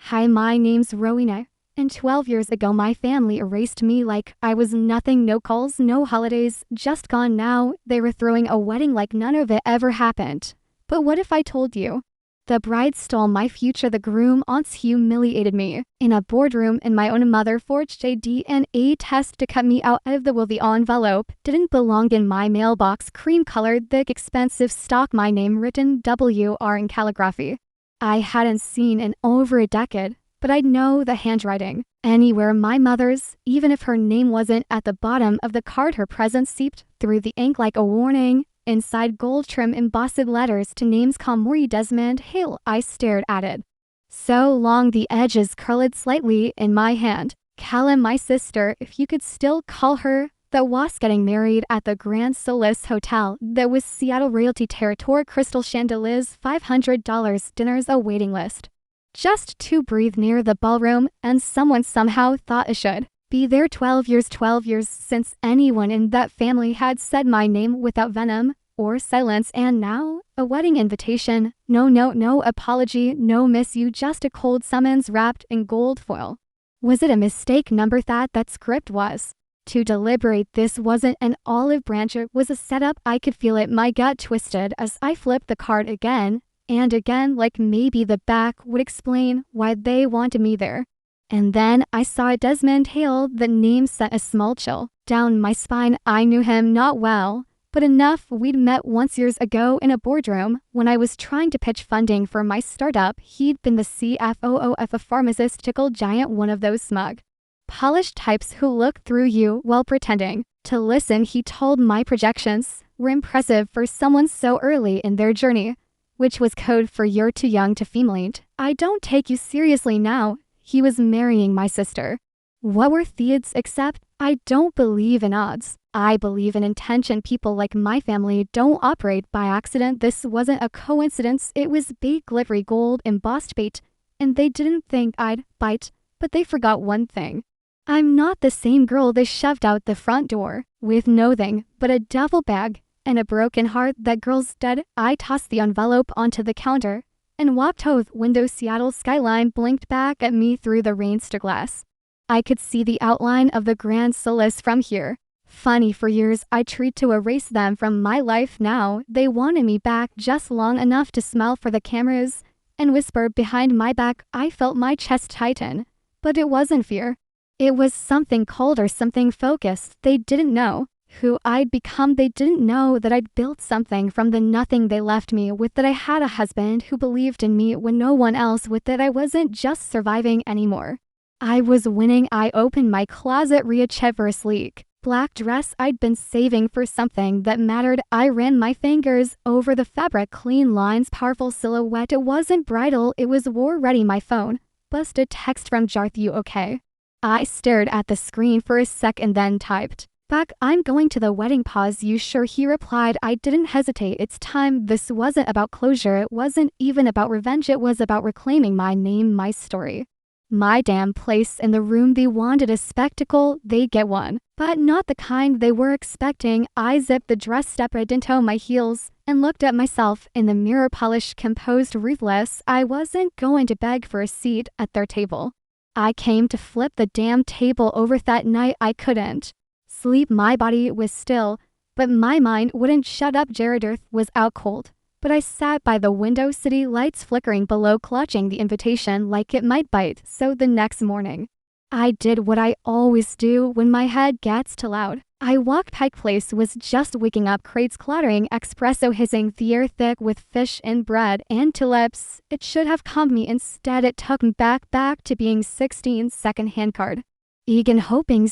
Hi, my name's Rowena, and 12 years ago my family erased me like I was nothing. No calls, no holidays, just gone now. They were throwing a wedding like none of it ever happened. But what if I told you? The bride stole my future, the groom aunts humiliated me. In a boardroom, and my own mother forged a DNA test to cut me out of the will. The envelope didn't belong in my mailbox. Cream-colored, thick, expensive stock, my name written WR in calligraphy. I hadn't seen in over a decade, but I'd know the handwriting. Anywhere my mother's, even if her name wasn't at the bottom of the card, her presence seeped through the ink like a warning. Inside gold trim embossed letters to names: Kamori, Desmond, Hale. I stared at it so long the edges curled slightly in my hand. Callum, my sister, if you could still call her, that was getting married at the Grand Solace Hotel. That was Seattle royalty territory. Crystal chandeliers, $500 dinners, a waiting list just to breathe near the ballroom, and someone somehow thought I should be there. 12 years since anyone in that family had said my name without venom or silence, and now a wedding invitation. No note, no apology, no miss you, just a cold summons wrapped in gold foil. Was it a mistake? Number that script was to deliberate. This wasn't an olive branch, it was a setup. I could feel it. My gut twisted as I flipped the card again and again, like maybe the back would explain why they wanted me there. And then I saw Desmond Hale. The name sent a small chill down my spine. I knew him not well, but enough. We'd met once years ago in a boardroom when I was trying to pitch funding for my startup. He'd been the CFO of a pharmaceutical giant, one of those smug, polished types who look through you while pretending to listen. He told my projections were impressive for someone so early in their journey, which was code for "you're too young to female. I don't take you seriously now." He was marrying my sister. What were odds? Except I don't believe in odds. I believe in intention. People like my family don't operate by accident. This wasn't a coincidence. It was big, glittery, gold embossed bait, and they didn't think I'd bite, but they forgot one thing. I'm not the same girl they shoved out the front door with nothing but a duffel bag and a broken heart. That girl's dead. I tossed the envelope onto the counter and walked out the window. Seattle skyline blinked back at me through the rain-stained glass. I could see the outline of the Grand Solace from here. Funny, for years I tried to erase them from my life. Now they wanted me back just long enough to smile for the cameras and whisper behind my back. I felt my chest tighten, but it wasn't fear. It was something colder, something focused. They didn't know who I'd become. They didn't know that I'd built something from the nothing they left me with, that I had a husband who believed in me when no one else would, that I wasn't just surviving anymore. I was winning. I opened my closet, reached for a sleek black dress I'd been saving for something that mattered. I ran my fingers over the fabric, clean lines, powerful silhouette. It wasn't bridal, it was war ready. My phone buzzed, a text from Jarth. You okay? I stared at the screen for a sec and then typed back, I'm going to the wedding. Pause. You sure? He replied. I didn't hesitate. It's time. This wasn't about closure. It wasn't even about revenge. It was about reclaiming my name, my story, my damn place in the room. They wanted a spectacle, they get one, but not the kind they were expecting. I zipped the dress, stepped into my heels, and looked at myself in the mirror, polished, composed, ruthless. I wasn't going to beg for a seat at their table. I came to flip the damn table over. That night I couldn't sleep. My body was still, but my mind wouldn't shut up. Jared Earth was out cold, but I sat by the window, city lights flickering below, clutching the invitation like it might bite. So the next morning, I did what I always do when my head gets too loud. I walked. Pike Place was just waking up, crates clattering, espresso hissing, the air thick with fish and bread and tulips. It should have calmed me. Instead, it took me back to being 16. Second-hand card. Egan, hoping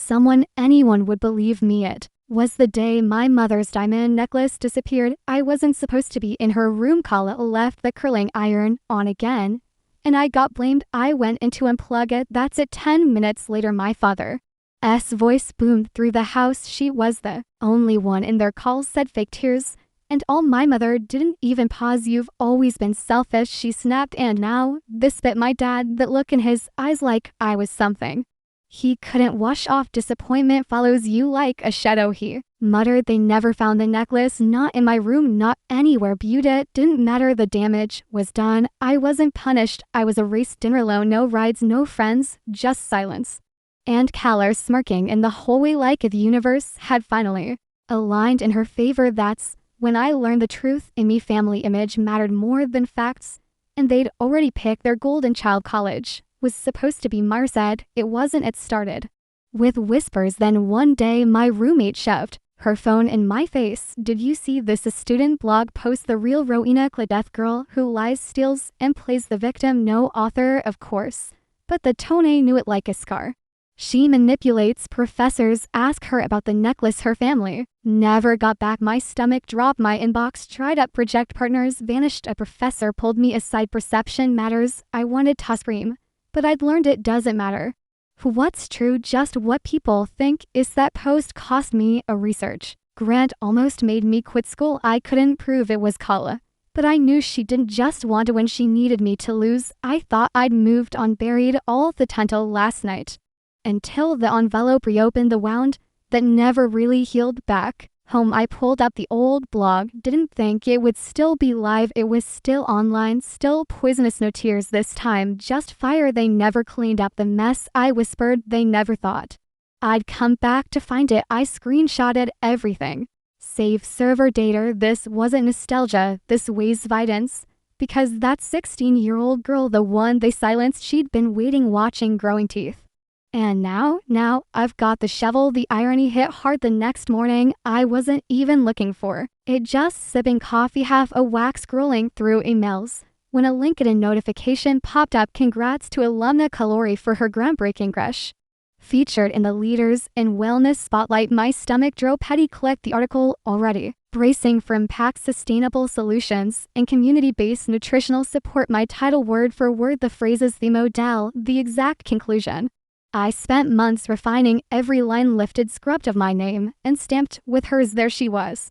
anyone would believe me. It was the day my mother's diamond necklace disappeared. I wasn't supposed to be in her room. Kala left the curling iron on again, and I got blamed. I went in to unplug it. That's it. 10 minutes later, my father's voice boomed through the house. She was the only one in their call, said, fake tears and all. My mother didn't even pause. You've always been selfish, she snapped, and now this bit my dad. That look in his eyes, like I was something he couldn't wash off. Disappointment follows you like a shadow. He Muttered they never found the necklace, not in my room, not anywhere. Viewed it, didn't matter, the damage was done. I wasn't punished, I was erased. Dinner alone, no rides, no friends, just silence. And Kalar smirking in the hallway like the universe had finally aligned in her favor. That's when I learned the truth in me. Family image mattered more than facts, and they'd already picked their golden child. College was supposed to be Mars said. It wasn't. It started with whispers. Then one day my roommate shoved her phone in my face. Did you see this? A student blog post. The real Rowena Cladeth girl who lies, steals, and plays the victim. No author, of course, but the tone knew it like a scar. She manipulates professors. Ask her about the necklace. Her family never got back. My stomach dropped. My inbox dried up. Project partners vanished. A professor pulled me aside. Perception matters. I wanted to scream, but I'd learned it doesn't matter what's true, just what people think. Is that post cost me a research grant, almost made me quit school. I couldn't prove it was Kala, but I knew she didn't just want to win, she needed me to lose. I thought I'd moved on, buried all the tental last night, until the envelope reopened the wound that never really healed. Back home, I pulled up the old blog, didn't think it would still be live. It was still online, still poisonous. No tears this time, just fire. They never cleaned up the mess. I whispered. They never thought I'd come back to find it. I screenshotted everything. Save server data. This wasn't nostalgia, this was evidence. Because that 16-year-old girl, the one they silenced, she'd been waiting, watching, growing teeth. And now I've got the shovel. The irony hit hard. The next morning, I wasn't even looking for it, just sipping coffee, half awake, scrolling through emails, when a LinkedIn notification popped up. Congrats to alumna Kalori for her groundbreaking crush. Featured in the Leaders in Wellness Spotlight. My stomach drove. Petty. Clicked the article. Already bracing for impact, sustainable solutions, and community-based nutritional support. My title, word for word, the phrases, the modal, the exact conclusion. I spent months refining every line, lifted, scrubbed of my name, and stamped with hers. There she was,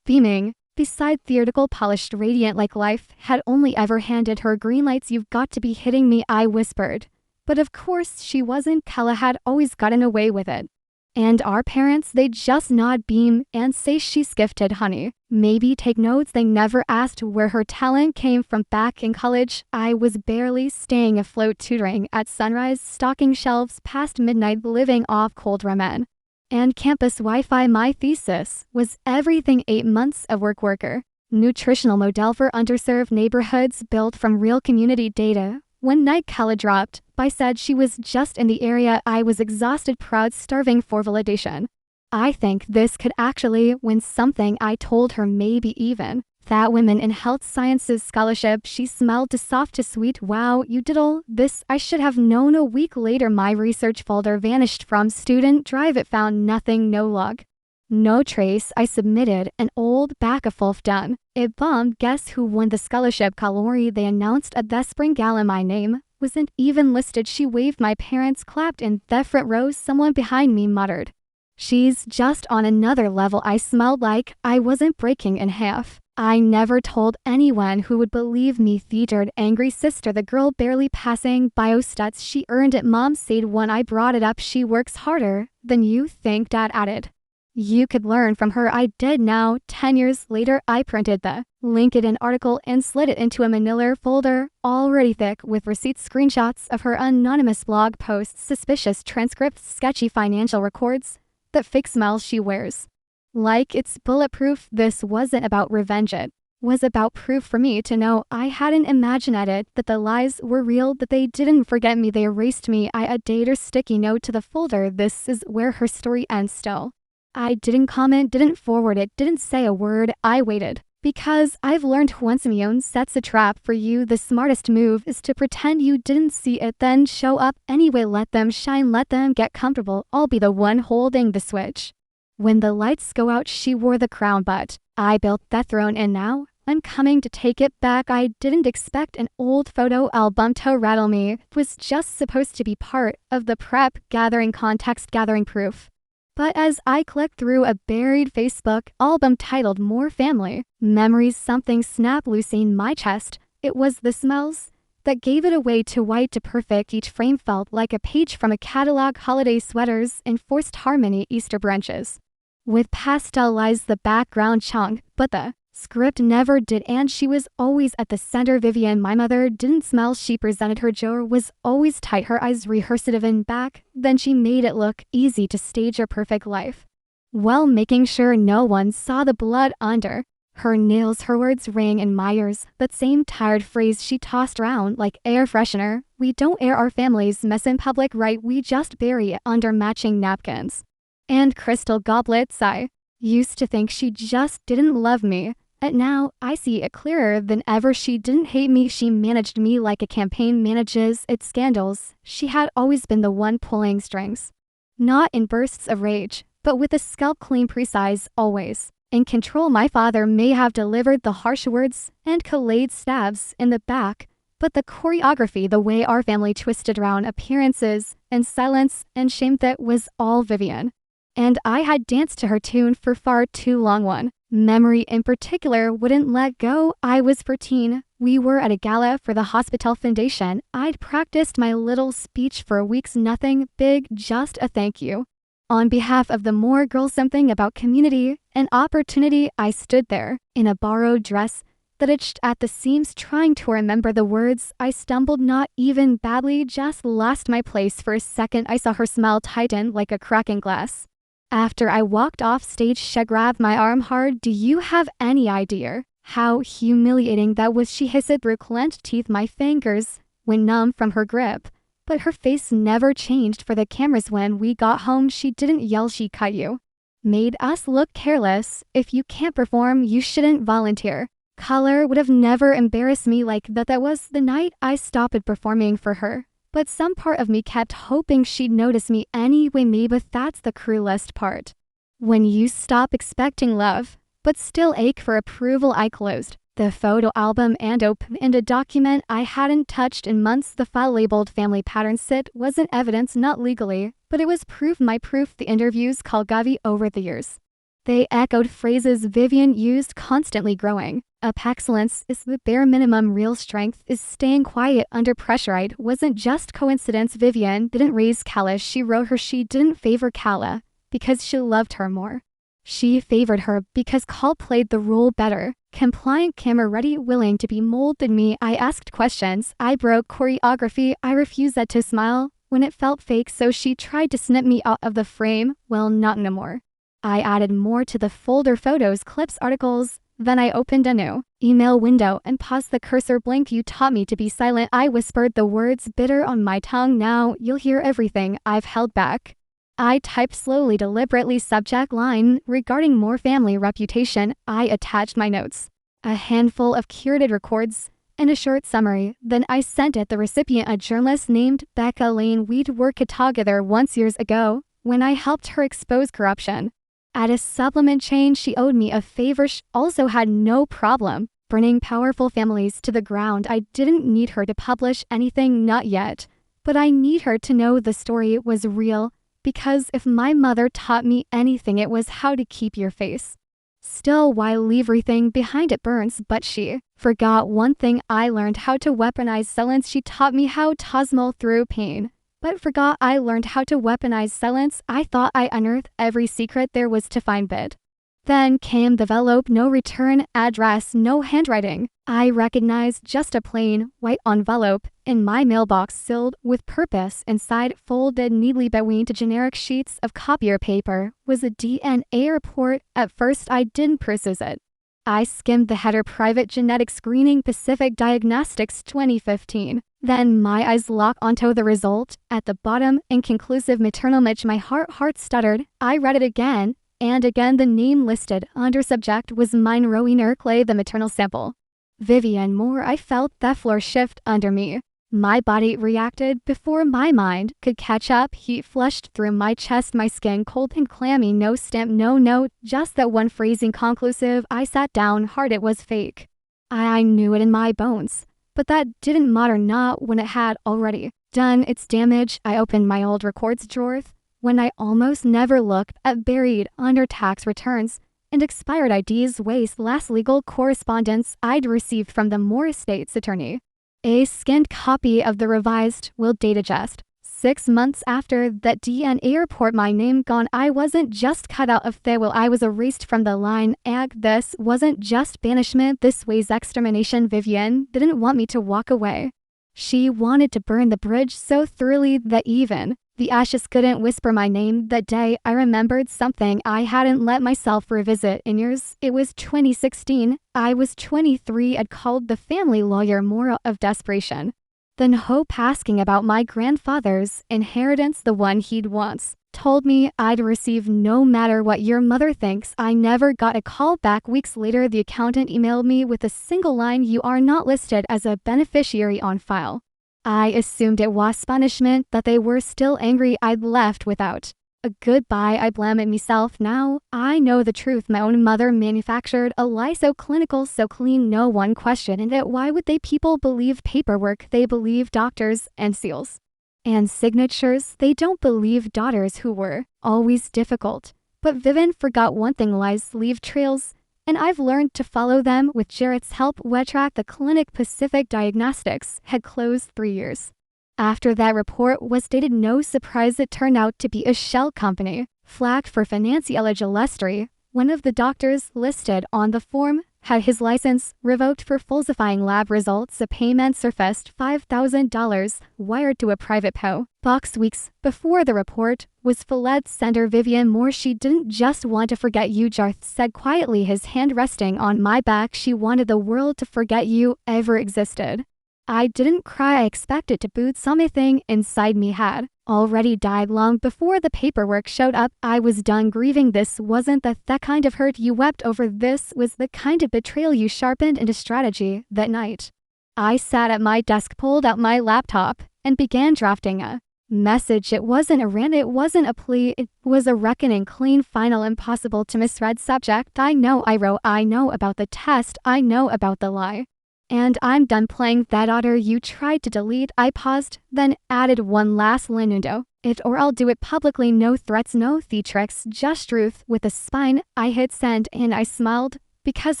beaming beside, theatrical, polished, radiant like life had only ever handed her green lights. You've got to be hitting me, I whispered. But of course she wasn't. Kala had always gotten away with it. And our parents, they'd just nod, beam, and say she's gifted, honey. Maybe take notes. They never asked where her talent came from. Back in college, I was barely staying afloat, tutoring at sunrise, stocking shelves past midnight, living off cold ramen and campus Wi-Fi. My thesis was everything. 8 months of worker, nutritional model for underserved neighborhoods built from real community data. One night Kala dropped by, said she was just in the area. I was exhausted, proud, starving for validation. I think this could actually win something. I told her maybe even that Women in Health Sciences scholarship. She smiled, to soft to sweet. Wow, you did all this. I should have known. A week later, my research folder vanished from student drive. It found nothing, no log, no trace. I submitted an old backup done. It bombed. Guess who won the scholarship? Kalori. They announced at the spring gala. My name wasn't even listed. She waved. My parents clapped. In the front row, someone behind me muttered, she's just on another level. I smelled like I wasn't breaking in half. I never told anyone who would believe me. Theatered, angry sister. The girl barely passing biostats. She earned it. Mom said when I brought it up, she works harder than you think. Dad added, you could learn from her. I did. Now, 10 years later, I printed the LinkedIn article and slid it into a manila folder, already thick with receipts, screenshots of her anonymous blog posts, suspicious transcripts, sketchy financial records, the fake smile she wears like it's bulletproof. This wasn't about revenge. It was about proof for me to know I hadn't imagined it, that the lies were real, that they didn't forget me, they erased me. I added her sticky note to the folder. This is where her story ends. Still, I didn't comment, didn't forward it, didn't say a word. I waited. Because I've learned once Simeon sets a trap for you, the smartest move is to pretend you didn't see it, then show up anyway. Let them shine, let them get comfortable. I'll be the one holding the switch when the lights go out. She wore the crown, but I built that throne, and now I'm coming to take it back. I didn't expect an old photo album to rattle me. It was just supposed to be part of the prep, gathering context, gathering proof. But as I clicked through a buried Facebook album titled More Family Memories, something snapped loose in my chest. It was the smells that gave it away. To white to perfect, each frame felt like a page from a catalog. Holiday sweaters, enforced harmony, Easter branches, with pastelized the background chunk, but the script never did, and she was always at the center. Vivian, my mother, didn't smile. She presented her jaw was always tight, her eyes rehearsive and back. Then she made it look easy to stage a perfect life, while making sure no one saw the blood under her nails. Her words rang in my ears, that same tired phrase she tossed around like air freshener. We don't air our family's mess in public, right? We just bury it under matching napkins and crystal goblets. I used to think she just didn't love me, and now I see it clearer than ever. She didn't hate me, she managed me like a campaign manages its scandals. She had always been the one pulling strings, not in bursts of rage, but with a scalp clean, precise, always in control. My father may have delivered the harsh words and Khaled stabs in the back, but the choreography, the way our family twisted around appearances and silence and shame, that was all Vivian. And I had danced to her tune for far too long. One memory in particular wouldn't let go. I was 14. We were at a gala for the Hospital Foundation. I'd practiced my little speech for weeks, nothing big, just a thank you on behalf of the More Girls, something about community and opportunity. I stood there in a borrowed dress that itched at the seams, trying to remember the words. I stumbled, not even badly, just lost my place for a second. I saw her smile tighten like a cracking glass after I walked off stage. She grabbed my arm hard. Do you have any idea how humiliating that was? She hissed through clenched teeth. My fingers went numb from her grip, but her face never changed for the cameras. When we got home, she didn't yell, she cut you. Made us look careless. If you can't perform, you shouldn't volunteer. Color would have never embarrassed me like that. That was the night I stopped performing for her. But some part of me kept hoping she'd notice me anyway. Maybe that's the cruelest part. When you stop expecting love, but still ache for approval. I closed the photo album and opened a document I hadn't touched in months. The file labeled family patterns. It wasn't evidence, not legally, but it was proof. My proof. The interviews called Gavi over the years, they echoed phrases Vivian used constantly. Growing up excellence is the bare minimum. Real strength is staying quiet under pressure. It wasn't just coincidence. Vivian didn't raise Kala. She wrote her. She didn't favor Kala because she loved her more. She favored her because Kal played the role better. Compliant, camera ready, willing to be molded. Me, I asked questions. I broke choreography. I refused that to smile when it felt fake, so she tried to snip me out of the frame. Well, not no more. I added more to the folder: photos, clips, articles. Then I opened a new email window and paused the cursor. Blink. You taught me to be silent. I whispered, the words bitter on my tongue. Now you'll hear everything I've held back. I typed slowly, deliberately. Subject line: regarding more family reputation. I attached my notes, a handful of curated records, and a short summary. Then I sent it. The recipient, a journalist named Becca Lane. We'd worked together once years ago when I helped her expose corruption at a supplement chain. She owed me a favor. She also had no problem burning powerful families to the ground. I didn't need her to publish anything, not yet, but I need her to know the story was real, because if my mother taught me anything, it was how to keep your face still while everything behind it burns. But she forgot one thing. I learned how to weaponize silence. She taught me how to smile through pain, but forgot I learned how to weaponize silence. I thought I unearthed every secret there was to find, but then came the envelope. No return address, no handwriting. I recognized just a plain white envelope in my mailbox, sealed with purpose. Inside, folded neatly between two generic sheets of copier paper, was a DNA report. At first, I didn't process it. I skimmed the header: private genetic screening, Pacific Diagnostics 2015. Then my eyes locked onto the result. At the bottom, inconclusive maternal match. My heart stuttered. I read it again and again. The name listed under subject was mine, Rowena Clay, the maternal sample. Vivian Moore. I felt the floor shift under me. My body reacted before my mind could catch up. Heat flushed through my chest, my skin cold and clammy. No stamp, no note, just that one phrase, inconclusive. I sat down hard. It was fake. I knew it in my bones. But that didn't matter, not when it had already done its damage. I opened my old records drawer, when I almost never looked at, buried under tax returns and expired IDs, waste, last legal correspondence I'd received from the Moore estate's attorney. A scanned copy of the revised will, date adjust, 6 months after that DNA report, my name gone. I wasn't just cut out of the will, I was erased from the line. This wasn't just banishment, this was extermination. Vivian didn't want me to walk away. She wanted to burn the bridge so thoroughly that even the ashes couldn't whisper my name. That day, I remembered something I hadn't let myself revisit in years. It was 2016. I was 23. I'd called the family lawyer more of desperation than hope, asking about my grandfather's inheritance, the one he'd once told me I'd receive no matter what. Your mother thinks. I never got a call back. Weeks later, the accountant emailed me with a single line: "You are not listed as a beneficiary on file." I assumed it was punishment, that they were still angry I'd left without a goodbye. I blamed myself. Now I know the truth. My own mother manufactured a lie so clinical, so clean, no one questioned it. Why would they? People believe paperwork. They believe doctors and seals and signatures. They don't believe daughters who were always difficult. But Vivian forgot one thing: lies leave trails, and I've learned to follow them. With Jarrett's help, Wetrack, the clinic Pacific Diagnostics, had closed 3 years after that report was dated. No surprise, it turned out to be a shell company. Flagged for financial illegitimacy, one of the doctors listed on the form had his license revoked for falsifying lab results. A payment surfaced: $5,000 wired to a private PO box weeks before the report was filed. Sender Vivian Moore. She didn't just want to forget you, Jarth said quietly, his hand resting on my back. She wanted the world to forget you ever existed. I didn't cry. I expected to, but something inside me had already died long before the paperwork showed up. I was done grieving. This wasn't the kind of hurt you wept over. This was the kind of betrayal you sharpened into strategy. That night, I sat at my desk, pulled out my laptop, and began drafting a message. It wasn't a rant, it wasn't a plea, it was a reckoning. Clean, final, impossible to misread. Subject: I know I wrote. I know about the test. I know about the lie. And I'm done playing that daughter you tried to delete. I paused, then added one last line: "Do it or I'll do it publicly. No threats, no theatrics, just truth." With a spine, I hit send, and I smiled, because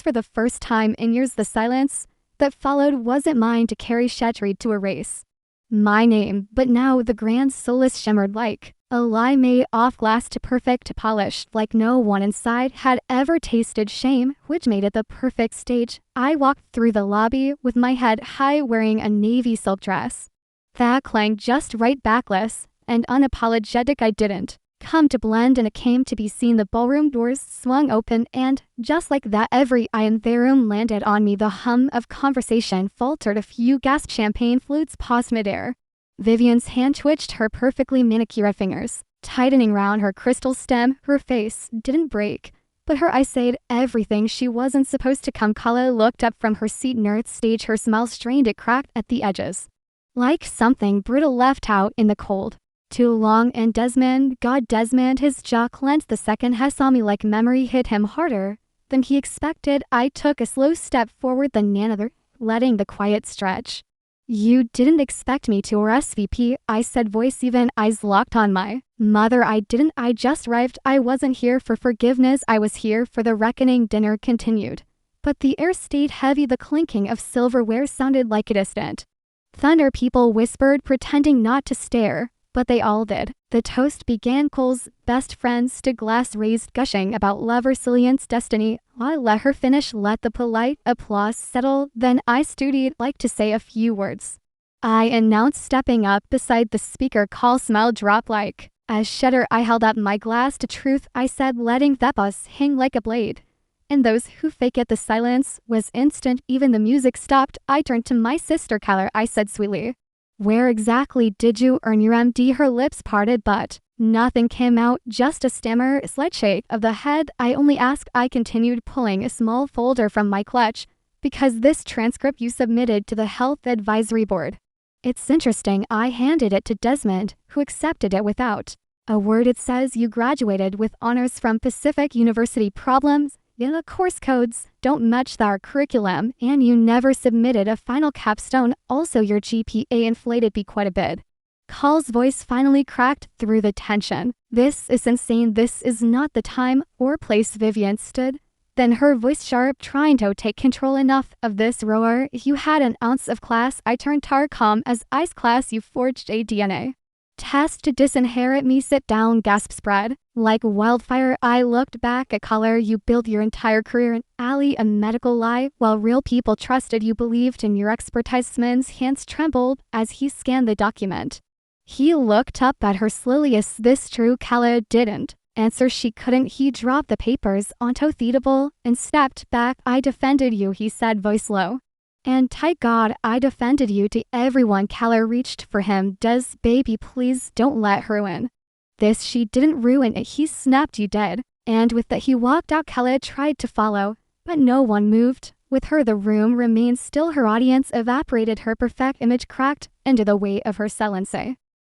for the first time in years, the silence that followed wasn't mine to carry. Shattered to erase my name, but now the grand solace shimmered like a lie made off glass, to perfect, to polished, like no one inside had ever tasted shame, which made it the perfect stage. I walked through the lobby with my head high, wearing a navy silk dress that clanged just right, backless and unapologetic. I didn't come to blend, and it came to be seen. The ballroom doors swung open, and just like that, every eye in the room landed on me. The hum of conversation faltered, a few gasped, champagne flutes paused midair. Vivian's hand twitched, her perfectly manicured fingers tightening round her crystal stem. Her face didn't break, but her eyes said everything she wasn't supposed to. Come. Kala looked up from her seat near the stage, her smile strained, it cracked at the edges, like something brittle left out in the cold too long. And Desmond, his jaw clenched the second he saw me, like memory hit him harder than he expected. I took a slow step forward, then another, letting the quiet stretch. "You didn't expect me to, or SVP," I said, voice even, eyes locked on my mother. "I didn't. I just arrived. I wasn't here for forgiveness. I was here for the reckoning." Dinner continued, but the air stayed heavy. The clinking of silverware sounded like a distant thunder. People whispered, pretending not to stare, but they all did. The toast began. Cole's best friend stood, glass raised, gushing about love, resilience, destiny. I let her finish, let the polite applause settle, then I studied like to say a few words. I announced, stepping up beside the speaker. Call smile dropped like a shudder. I held up my glass to truth, I said, letting that buzz hang like a blade. And those who fake it. The silence was instant. Even the music stopped. I turned to my sister. Kyler, I said sweetly, "Where exactly did you earn your MD?" Her lips parted, but nothing came out, just a stammer, a slight shake of the head. I only asked. I continued, pulling a small folder from my clutch. "Because this transcript you submitted to the Health Advisory Board. It's interesting." I handed it to Desmond, who accepted it without a word. "It says you graduated with honors from Pacific University. Problems in the course codes don't match our curriculum, and you never submitted a final capstone. Also, your GPA inflated by quite a bit." Call's voice finally cracked through the tension. "This is insane. This is not the time or place." Vivian stood, then her voice sharp, trying to take control. "Enough of this roar. If you had an ounce of class," I turned tar calm as ice, "class, you forged a DNA Test to disinherit me, sit down, gasp spread. Like wildfire, I looked back at color. You built your entire career in alley, a medical lie, while real people trusted you, believed in your expertise. Man's hands trembled as he scanned the document. He looked up at her slowly. Is this true? Kala didn't answer. She couldn't. He dropped the papers onto a table and stepped back. I defended you, he said, voice low. And tight. God, I defended you to everyone. Kala reached for him. Does baby, please don't let her ruin this. She didn't ruin it, he snapped. You did. And with that he walked out. Kala tried to follow, but no one moved. With her the room remained still. Her audience evaporated. Her perfect image cracked into the weight of her silence.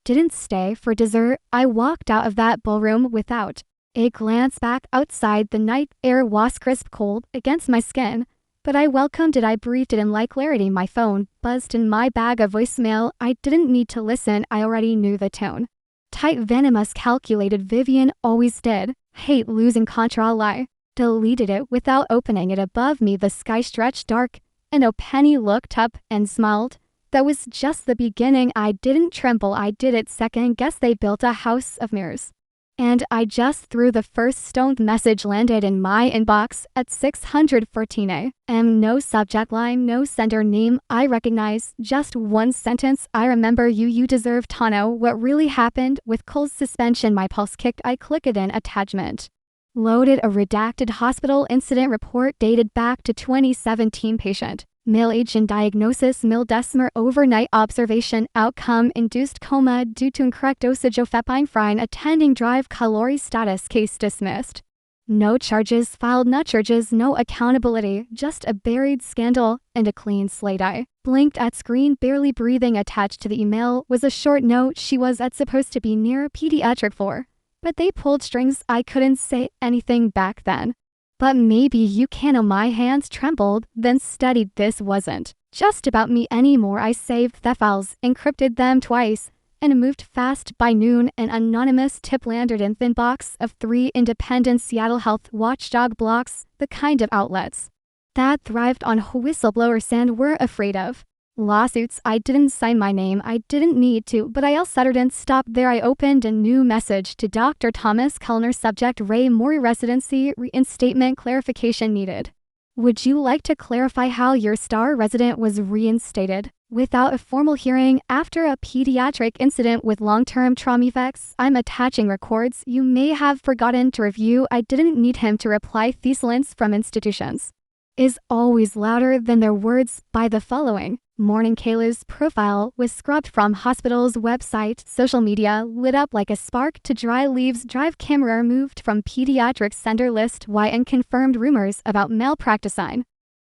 Didn't stay for dessert. I walked out of that ballroom without a glance back. Outside, the night air was crisp cold against my skin, but I welcomed it. I breathed it in like clarity. My phone buzzed in my bag, a voicemail. I didn't need to listen, I already knew the tone. Tight, venomous, calculated. Vivian always did. Hate losing control. I deleted it without opening it. Above me the sky stretched dark, and Penny looked up and smiled. That was just the beginning. I didn't tremble, I did it second guess. They built a house of mirrors, and I just threw the first stone. Message landed in my inbox at 614 a.m. No subject line, no sender name. I recognize just one sentence. I remember you. You deserve to know what really happened. With cold suspension, my pulse kicked. I clicked in. Attachment loaded. A redacted hospital incident report dated back to 2017. Patient male, age and diagnosis mildesmer, overnight observation, outcome induced coma due to incorrect dosage of epinephrine, attending drive, calorie status, case dismissed. No charges filed, no charges, no accountability, just a buried scandal and a clean slate. I blinked at screen, barely breathing. Attached to the email was a short note. She was supposed to be near pediatric floor, but they pulled strings. I couldn't say anything back then. But maybe you can. My hands trembled, then steadied. This wasn't just about me anymore. I saved the files, encrypted them twice, and moved fast. By noon, an anonymous tip landed in thin box of 3 independent Seattle health watchdog blogs, the kind of outlets that thrived on whistleblowers and were afraid of lawsuits. I didn't sign my name, I didn't need to, but I also didn't stop there. I opened a new message to Dr. Thomas Kellner, subject Ray Morey, residency reinstatement clarification needed. Would you like to clarify how your star resident was reinstated without a formal hearing after a pediatric incident with long-term trauma effects? I'm attaching records you may have forgotten to review. I didn't need him to reply. Thesalins from institutions is always louder than their words. By the following morning, Kayla's profile was scrubbed from hospital's website. Social media lit up like a spark to dry leaves. Drive camera removed from pediatric sender list. And confirmed rumors about malpractice.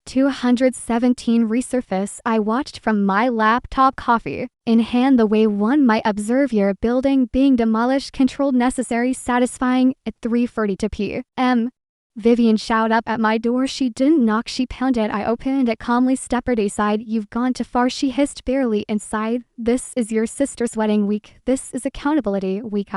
217 resurface. I watched from my laptop, coffee in hand, the way one might observe your building being demolished. Controlled, necessary, satisfying. At 3:42 p.m. Vivian shouted up at my door. She didn't knock, she pounded. I opened it calmly, stepped aside. You've gone too far, she hissed, barely inside. This is your sister's wedding week. This is accountability week.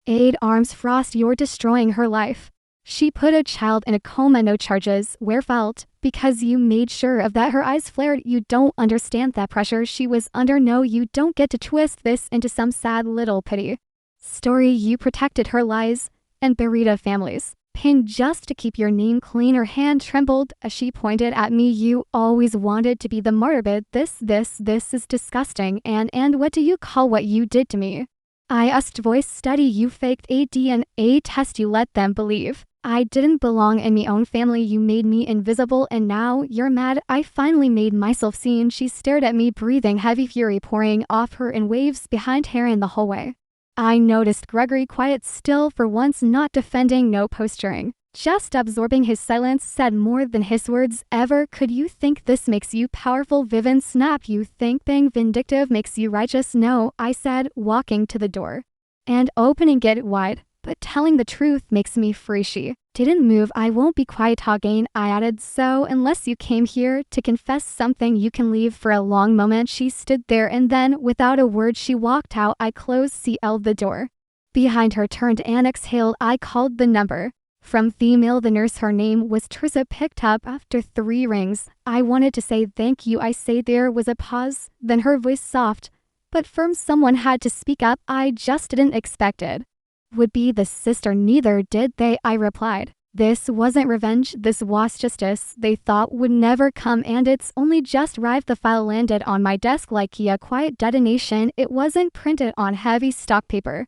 Aid arms frost, you're destroying her life. She put a child in a coma, no charges. Where felt? Because you made sure of that. Her eyes flared. You don't understand that pressure she was under. No, you don't get to twist this into some sad little pity story. You protected her lies and buried a family's pain just to keep your name clean. Her hand trembled as she pointed at me. You always wanted to be the martyr, but this is disgusting. And what do you call what you did to me? I asked, voice steady. You faked a DNA test. You let them believe I didn't belong in my own family. You made me invisible, and now you're mad. I finally made myself seen. She stared at me, breathing heavy, fury pouring off her in waves behind her in the hallway. I noticed Gregory, quiet, still, for once, not defending, no posturing, just absorbing his silence, said more than his words ever. Could you think this makes you powerful? Vivian snapped. You think being vindictive makes you righteous? No, I said, walking to the door and opening it wide. But telling the truth makes me free. She didn't move. I won't be quiet again, I added. So unless you came here to confess something, you can leave. For a long moment she stood there, and then without a word she walked out. I closed the door behind her, turned and exhaled. I called the number from female, the nurse. Her name was Trissa. Picked up after 3 rings. I wanted to say thank you. I say. There was a pause, then her voice soft But from someone had to speak up, I just didn't expect it. Would be the sister, neither did they, I replied. This wasn't revenge, this was justice they thought would never come, and it's only just arrived. The file landed on my desk like a quiet detonation. It wasn't printed on heavy stock paper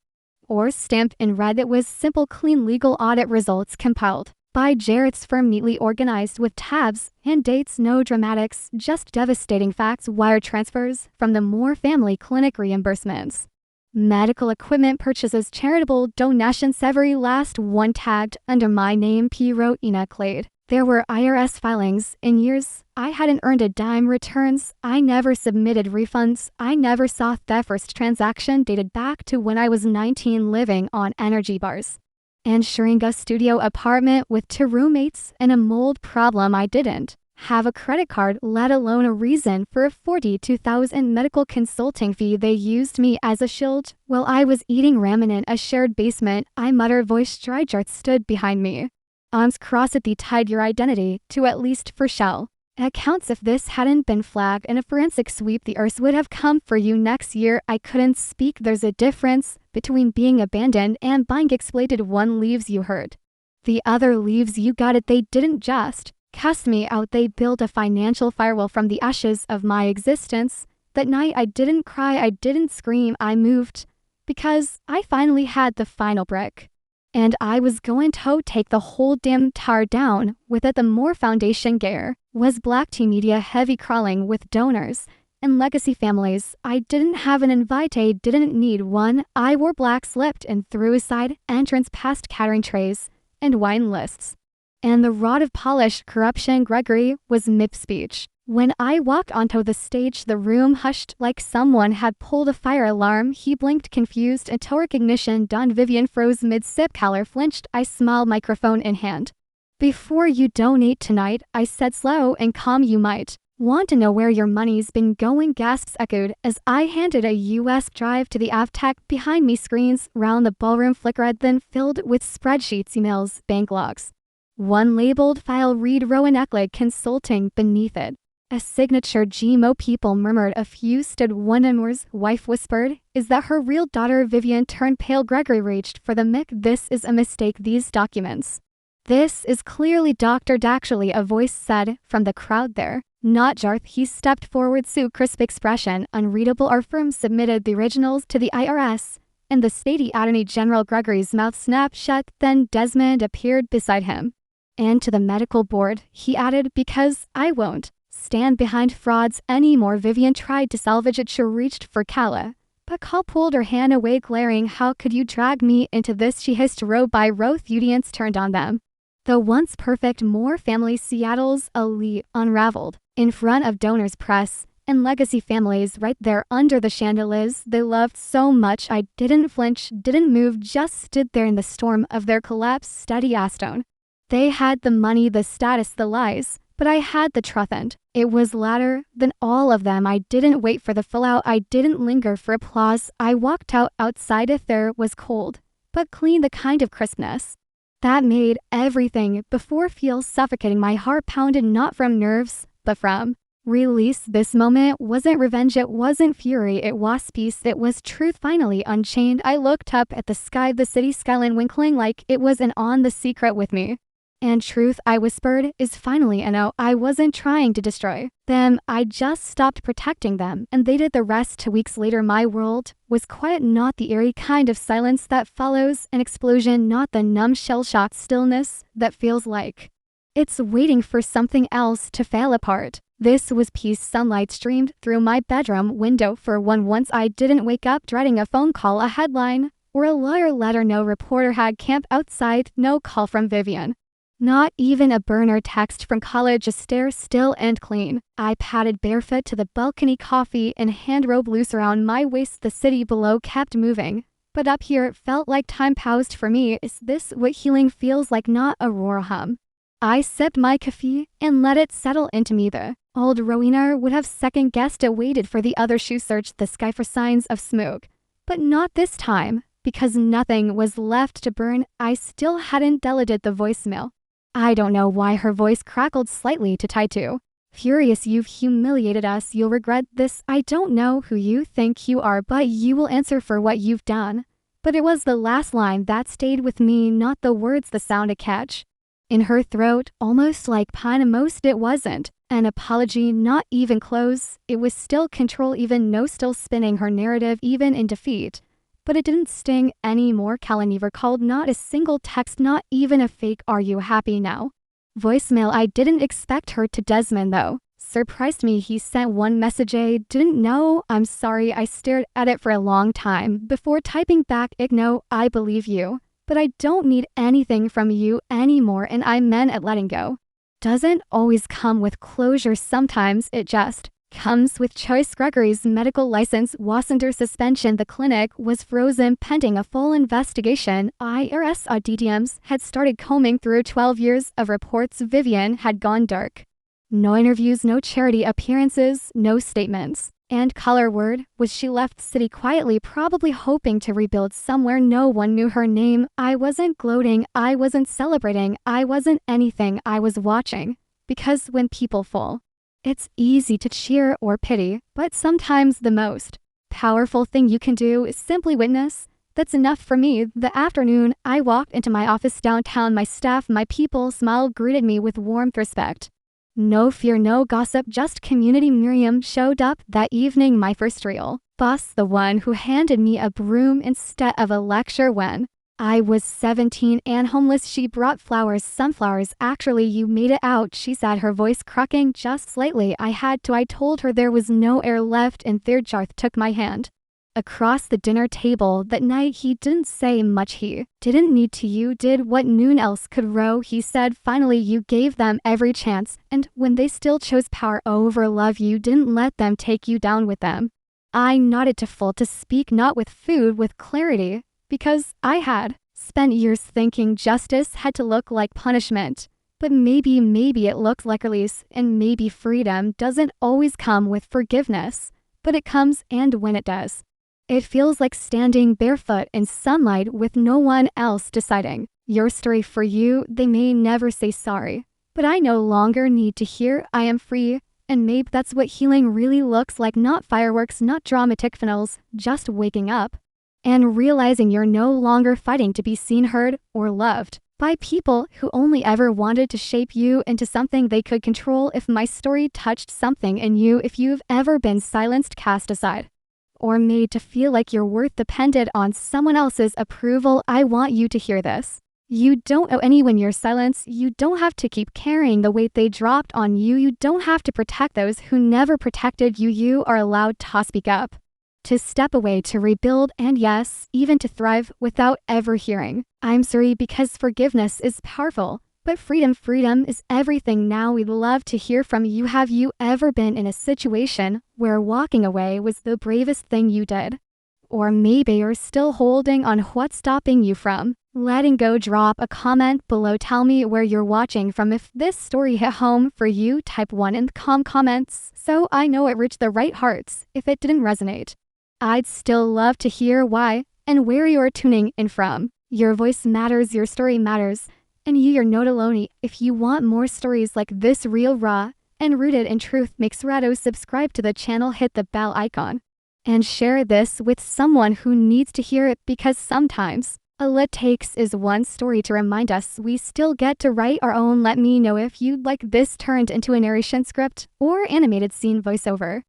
or stamped in red. It was simple, clean legal audit results compiled by Jarrett's firm, neatly organized with tabs and dates. No dramatics, just devastating facts. Wire transfers from the Moore family clinic, reimbursements, medical equipment purchases, charitable donations, every last one tagged under my name, P. Roena Clade. There were IRS filings in years I hadn't earned a dime, returns I never submitted, refunds I never saw. The first transaction dated back to when I was 19, living on energy bars and sharing a studio apartment with 2 roommates and a mold problem. I didn't have a credit card, let alone a reason for a $42,000 medical consulting fee. They used me as a shield while I was eating ramen in a shared basement. I muttered, voice Stryjart stood behind me. Arms crossed, they tied your identity to at least for shell accounts. If this hadn't been flagged in a forensic sweep, the earth would have come for you next year. I couldn't speak. There's a difference between being abandoned and being exploited. One leaves you hurt, the other leaves you got it. They didn't just cast me out, they built a financial firewall from the ashes of my existence. That night I didn't cry, I didn't scream, I moved because I finally had the final brick. And I was going to take the whole damn tower down with it. The Moore Foundation gear was black tea media heavy, crawling with donors and legacy families. I didn't have an invite, I didn't need one. I wore black, slipped and through a side entrance past catering trays and wine lists and the rod of polished corruption. Gregory was mid-speech. When I walked onto the stage, the room hushed like someone had pulled a fire alarm. He blinked, confused until recognition dawned. Vivian froze mid-sip, color flinched. I smiled, microphone in hand. Before you donate tonight, I said slow and calm, you might want to know where your money's been going. Gasps echoed as I handed a US drive to the AvTech behind me. Screens round the ballroom flickered, then filled with spreadsheets, emails, bank logs. One labeled file read Rowan Eckleg Consulting beneath it. A signature GMO. People murmured, a few stood. One Moore's wife whispered, is that her real daughter? Vivian turned pale. Gregory reached for the mic. This is a mistake, these documents. This is clearly Dr. Actually, a voice said from the crowd there. Not Jarth. He stepped forward. Sue, crisp expression, unreadable. Our firm submitted the originals to the IRS and the state attorney general. Gregory's mouth snapped shut. Then Desmond appeared beside him. And to the medical board, he added, because I won't stand behind frauds anymore. Vivian tried to salvage it. She reached for Kala, but Cal pulled her hand away, glaring. How could you drag me into this? She hissed. Row by row, audience turned on them. The once perfect Moore family, Seattle's elite, unraveled in front of donors, press, and legacy families right there under the chandeliers they loved so much. I didn't flinch, didn't move, just stood there in the storm of their collapse, steady as stone. They had the money, the status, the lies, but I had the truth, and it was louder than all of them. I didn't wait for the fallout. I didn't linger for applause. I walked outside. If there was cold, but clean, the kind of crispness that made everything before feel suffocating. My heart pounded, not from nerves, but from release. This moment wasn't revenge, it wasn't fury, it was peace, it was truth finally unchained. I looked up at the sky, the city skyline winkling like it was in on the secret with me. And truth, I whispered, is finally a no. I wasn't trying to destroy them, I just stopped protecting them, and they did the rest. 2 weeks later, my world was quiet, not the eerie kind of silence that follows an explosion, not the numb shell-shocked stillness that feels like it's waiting for something else to fall apart. This was peace. Sunlight streamed through my bedroom window for once. I didn't wake up dreading a phone call, a headline, or a lawyer letter. No reporter had camped outside, no call from Vivian. Not even a burner text from college, a stare still and clean. I padded barefoot to the balcony, coffee and hand robe loose around my waist. The city below kept moving, but up here it felt like time paused for me. Is this what healing feels like? Not a roar hum. I sipped my coffee and let it settle into me. The old Rowena would have second-guessed it, waited for the other shoe, searched the sky for signs of smoke. But not this time, because nothing was left to burn. I still hadn't deleted the voicemail. I don't know why her voice crackled slightly to tie to Furious you've humiliated us, you'll regret this. I don't know who you think you are, but you will answer for what you've done. But it was the last line that stayed with me, not the words, the sound a catch in her throat, almost like pun. Most it wasn't an apology, not even close. It was still control, even no, still spinning her narrative, even in defeat. But it didn't sting anymore. Kalani recalled not a single text, not even a fake "Are you happy now?" voicemail. I didn't expect her to. Desmond, though, surprised me. He sent one message. I didn't know. I'm sorry. I stared at it for a long time before typing back, "Igno, I believe you, but I don't need anything from you anymore," and I meant at letting go. Doesn't always come with closure. Sometimes it just comes with choice. Gregory's medical license was under suspension. The clinic was frozen pending a full investigation. IRS auditors had started combing through 12 years of reports. Vivian had gone dark. No interviews, no charity appearances, no statements. And color word was she left city quietly, probably hoping to rebuild somewhere. No one knew her name. I wasn't gloating. I wasn't celebrating. I wasn't anything. I was watching. Because when people fall, it's easy to cheer or pity, but sometimes the most powerful thing you can do is simply witness. That's enough for me. The afternoon, I walked into my office downtown. My staff, my people smiled, greeted me with warmth, respect. No fear, no gossip, just community. Miriam showed up that evening, my first real boss, the one who handed me a broom instead of a lecture when I was 17 and homeless. She brought flowers, sunflowers. Actually, you made it out, she said, her voice cracking just slightly. I told her there was no air left in there. Jarth took my hand across the dinner table that night. He didn't say much. He didn't need to. You did what noone else could. Row, he said finally. You gave them every chance, and when they still chose power over love, you didn't let them take you down with them. I nodded, to full to speak, not with food, with clarity. Because I had spent years thinking justice had to look like punishment. But maybe it looked like release, and maybe freedom doesn't always come with forgiveness. But it comes, and when it does, it feels like standing barefoot in sunlight with no one else deciding your story for you. They may never say sorry, but I no longer need to hear I am free. And maybe that's what healing really looks like. Not fireworks, not dramatic finals, just waking up and realizing you're no longer fighting to be seen, heard, or loved by people who only ever wanted to shape you into something they could control. If my story touched something in you, if you've ever been silenced, cast aside, or made to feel like your worth depended on someone else's approval, I want you to hear this. You don't owe anyone your silence. You don't have to keep carrying the weight they dropped on you. You don't have to protect those who never protected you. You are allowed to speak up, to step away, to rebuild, and yes, even to thrive without ever hearing I'm sorry, because forgiveness is powerful. But freedom is everything. Now we'd love to hear from you. Have you ever been in a situation where walking away was the bravest thing you did? Or maybe you're still holding on. What's stopping you from letting go? Drop a comment below. Tell me where you're watching from. If this story hit home for you, type 1 in the comments so I know it reached the right hearts. If it didn't resonate, I'd still love to hear why and where you're tuning in from. Your voice matters, your story matters. And you're not alone. If you want more stories like this, real, raw, and rooted in truth, make sure to subscribe to the channel, hit the bell icon, and share this with someone who needs to hear it, because sometimes all it takes is one story to remind us we still get to write our own. Let me know if you'd like this turned into a narration script or animated scene voiceover.